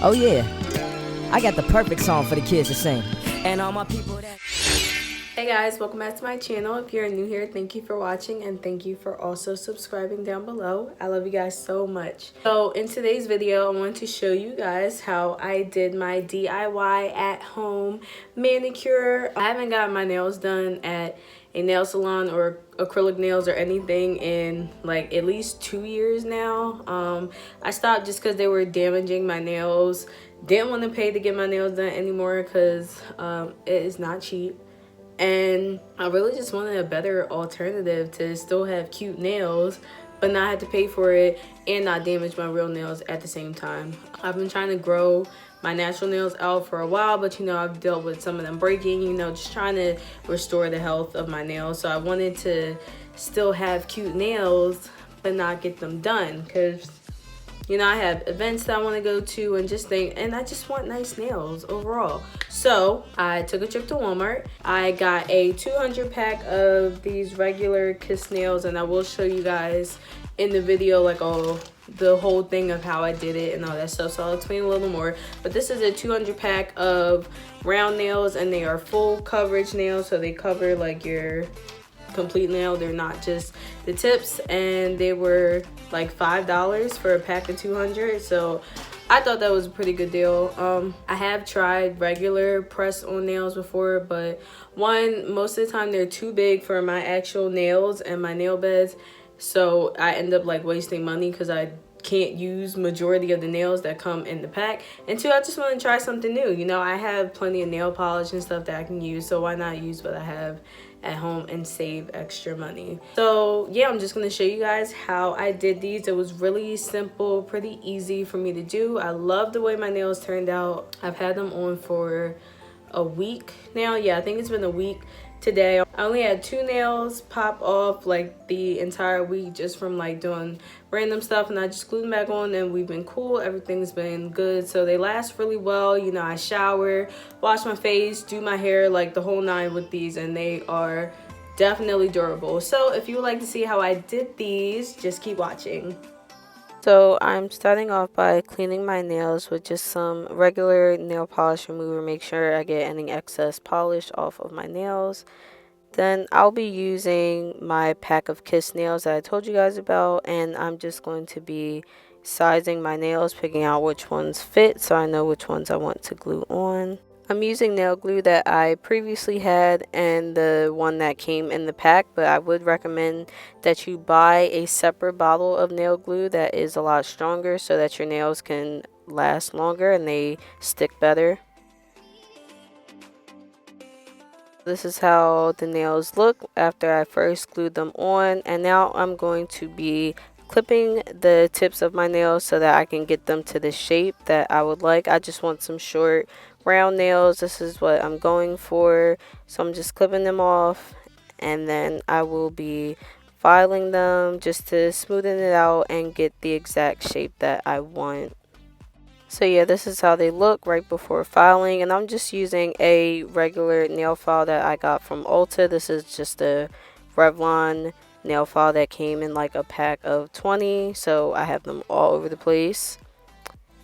Oh yeah, I got the perfect song for the kids to sing. And all my people that... Hey guys, welcome back to my channel. If you're new here, thank you for watching and thank you for also subscribing down below. I love you guys so much. So in today's video, I want to show you guys how I did my DIY at home manicure. I haven't gotten my nails done at a nail salon or acrylic nails or anything in like at least 2 years now. I stopped just because they were damaging my nails. Didn't want to pay to get my nails done anymore because it is not cheap. And I really just wanted a better alternative to still have cute nails but not have to pay for it and not damage my real nails at the same time. I've been trying to grow my natural nails out for a while, but you know, I've dealt with some of them breaking, you know, just trying to restore the health of my nails. So I wanted to still have cute nails but not get them done because, you know, I have events that I want to go to and I just want nice nails overall. So I took a trip to Walmart. I got a 200 pack of these regular Kiss nails, and I will show you guys in the video like the whole thing of how I did it and all that stuff. So I'll explain a little more. But this is a 200 pack of round nails, and they are full coverage nails. So they cover like your complete nail. They're not just the tips, and they were like $5 for a pack of 200. So I thought that was a pretty good deal. I have tried regular press on nails before, but most of the time they're too big for my actual nails and my nail beds, so I end up like wasting money because I can't use majority of the nails that come in the pack. And two, I just want to try something new. You know, I have plenty of nail polish and stuff that I can use, so why not use what I have at home and save extra money? So yeah, I'm just going to show you guys how I did these. It was really simple, pretty easy for me to do. I love the way my nails turned out. I've had them on for a week now. Yeah, I think it's been a week today. I only had 2 nails pop off like the entire week just from like doing random stuff, and I just glued them back on and we've been cool. Everything's been good, so they last really well. You know, I shower, wash my face, do my hair, like the whole 9 with these, and they are definitely durable. So if you would like to see how I did these, just keep watching. So I'm starting off by cleaning my nails with just some regular nail polish remover. Make sure I get any excess polish off of my nails. Then I'll be using my pack of Kiss nails that I told you guys about, and I'm just going to be sizing my nails, picking out which ones fit so I know which ones I want to glue on. I'm using nail glue that I previously had and the one that came in the pack, but I would recommend that you buy a separate bottle of nail glue that is a lot stronger so that your nails can last longer and they stick better. This is how the nails look after I first glued them on, and now I'm going to be clipping the tips of my nails so that I can get them to the shape that I would like. I just want some short round nails. This is what I'm going for, so I'm just clipping them off, and then I will be filing them just to smoothen it out and get the exact shape that I want. So yeah, this is how they look right before filing, and I'm just using a regular nail file that I got from Ulta. This is just a Revlon nail file that came in like a pack of 20, so I have them all over the place.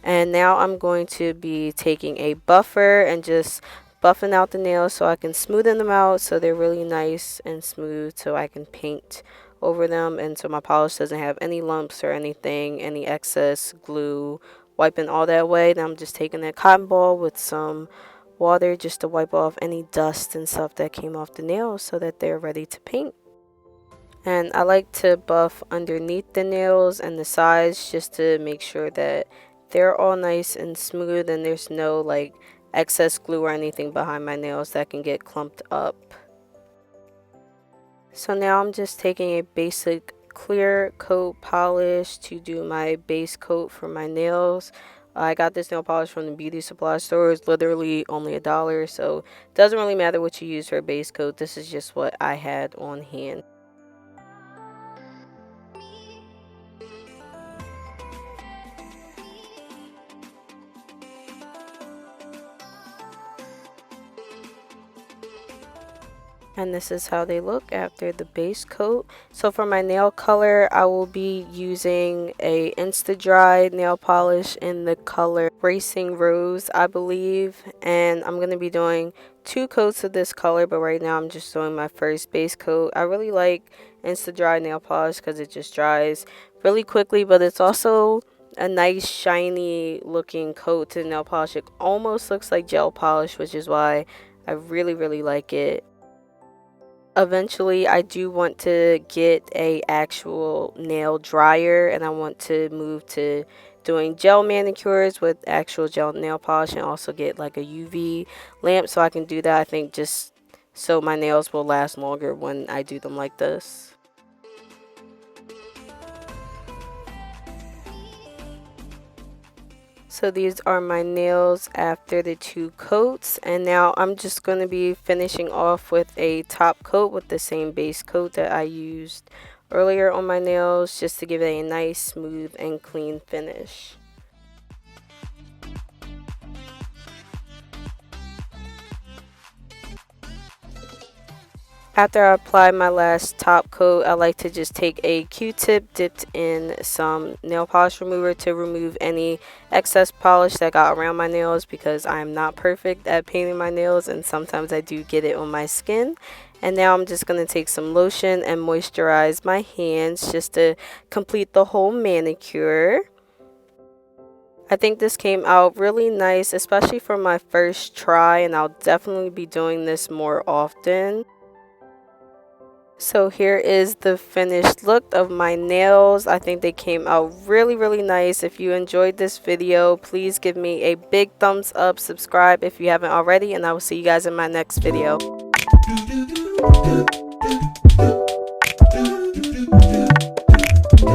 And now I'm going to be taking a buffer and just buffing out the nails so I can smoothen them out so they're really nice and smooth, so I can paint over them and so my polish doesn't have any lumps or anything, any excess glue. Wiping all that away. Then I'm just taking a cotton ball with some water just to wipe off any dust and stuff that came off the nails so that they're ready to paint. And I like to buff underneath the nails and the sides just to make sure that they're all nice and smooth and there's no like excess glue or anything behind my nails that can get clumped up. So now I'm just taking a basic clear coat polish to do my base coat for my nails. I got this nail polish from the beauty supply store. It's literally only $1, so it doesn't really matter what you use for a base coat. This is just what I had on hand. And this is how they look after the base coat. So for my nail color, I will be using a Insta-Dry nail polish in the color Racing Rose, I believe. And I'm going to be doing 2 coats of this color, but right now I'm just doing my first base coat. I really like Insta-Dry nail polish because it just dries really quickly, but it's also a nice shiny looking coat to the nail polish. It almost looks like gel polish, which is why I really like it. Eventually I do want to get a actual nail dryer, and I want to move to doing gel manicures with actual gel nail polish, and also get like a UV lamp so I can do that. I think just so my nails will last longer when I do them like this. So these are my nails after the 2 coats, and now I'm just going to be finishing off with a top coat with the same base coat that I used earlier on my nails, just to give it a nice smooth and clean finish. After I apply my last top coat, I like to just take a Q-tip dipped in some nail polish remover to remove any excess polish that got around my nails, because I'm not perfect at painting my nails and sometimes I do get it on my skin. And now I'm just going to take some lotion and moisturize my hands just to complete the whole manicure. I think this came out really nice, especially for my first try, and I'll definitely be doing this more often. So here is the finished look of my nails. I think they came out really nice. If you enjoyed this video, please give me a big thumbs up, subscribe if you haven't already, and I will see you guys in my next video.